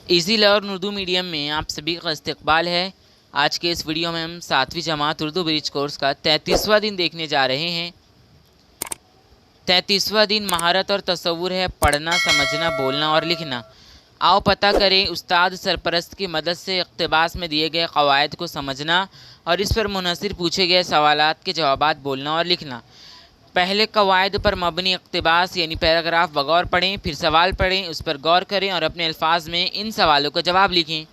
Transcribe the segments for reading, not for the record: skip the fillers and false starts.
Easy learn Urdu medium میں آپ سبھی کا استقبال ہے۔ آج کے اس ویڈیو میں ہم 7ویں جماعت اردو برج کورس کا 33واں دن دیکھنے جا رہے ہیں۔ 33واں دن مہارت اور تصور ہے، پڑھنا، سمجھنا، بولنا اور لکھنا۔ آؤ پتہ کریں استاد سرپرست کی مدد سے اقتباس میں دیے گئے قواعد کو سمجھنا اور اس پر منحصر پوچھے گئے سوالات کے جوابات بولنا اور لکھنا۔ پہلے قواعد پر مبنی اقتباس یعنی پیراگراف بغور پڑھیں، پھر سوال پڑھیں، اس پر غور کریں اور اپنے الفاظ میں ان سوالوں کا جواب لکھیں۔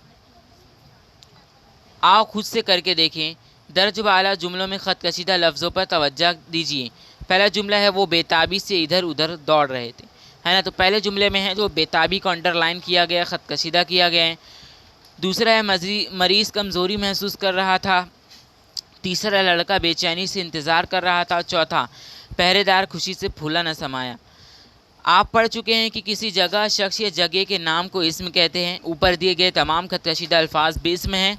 آؤ خود سے کر کے دیکھیں۔ درج بالا جملوں میں خط کشیدہ لفظوں پر توجہ دیجیے۔ پہلا جملہ ہے وہ بےتابی سے ادھر ادھر دوڑ رہے تھے، ہے نا؟ تو پہلے جملے میں ہے جو بےتابی کو انڈر لائن کیا گیا، خط کشیدہ کیا گیا ہے۔ دوسرا ہے مریض کمزوری محسوس کر رہا تھا۔ تیسرا لڑکا بے چینی سے انتظار کر رہا تھا۔ چوتھا پہرے دار خوشی سے پھولا نہ سمایا۔ آپ پڑھ چکے ہیں کہ کسی جگہ، شخص یا جگہ کے نام کو اسم کہتے ہیں۔ اوپر دیے گئے تمام خط کشیدہ الفاظ بھی اسم ہیں،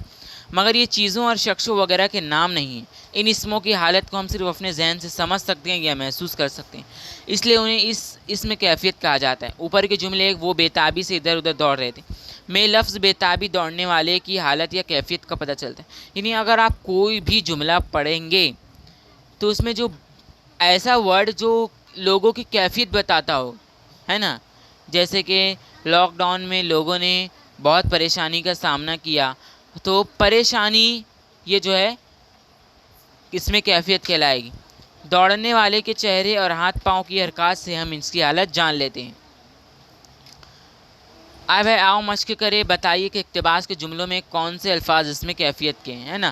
مگر یہ چیزوں اور شخصوں وغیرہ کے نام نہیں ہیں۔ ان اسموں کی حالت کو ہم صرف اپنے ذہن سے سمجھ سکتے ہیں یا محسوس کر سکتے ہیں، اس لیے انہیں اسم کیفیت کہا جاتا ہے۔ اوپر کے جملے وہ بےتابی سے ادھر ادھر دوڑ رہے تھے میں لفظ بےتابی دوڑنے والے کی حالت یا کیفیت کا پتہ چلتا ہے۔ یعنی اگر آپ کوئی بھی جملہ پڑھیں گے تو اس میں جو ایسا ورڈ جو لوگوں کی کیفیت بتاتا ہو، ہے نا، جیسے کہ لاک ڈاؤن میں لوگوں نے بہت پریشانی کا سامنا کیا، تو پریشانی یہ جو ہے اس میں کیفیت کہلائے گی۔ دوڑنے والے کے چہرے اور ہاتھ پاؤں کی حرکات سے ہم اس کی حالت جان لیتے ہیں۔ آؤ مشق کرے، بتائیے کہ اقتباس کے جملوں میں کون سے الفاظ اس میں کیفیت کے ہیں، ہے نا؟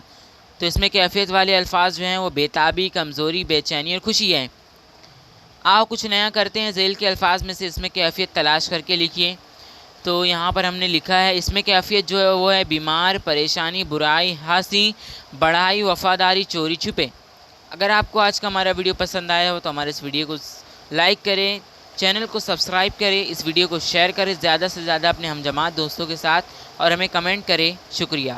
تو اس میں کیفیت والے الفاظ جو ہیں وہ بےتابی، کمزوری، بے چینی اور خوشی ہیں۔ آؤ کچھ نیا کرتے ہیں، ذیل کے الفاظ میں سے اس میں کیفیت تلاش کر کے لکھیے۔ تو یہاں پر ہم نے لکھا ہے اس میں کیفیت جو ہے وہ ہے بیمار، پریشانی، برائی، ہنسی، بڑھائی، وفاداری، چوری، چھپے۔ اگر آپ کو آج کا ہمارا ویڈیو پسند آیا ہو تو ہمارے اس ویڈیو کو لائک کریں، چینل کو سبسکرائب کریں، اس ویڈیو کو شیئر کریں زیادہ سے زیادہ اپنے ہم جماعت دوستوں کے ساتھ اور ہمیں کمنٹ کریں۔ شکریہ۔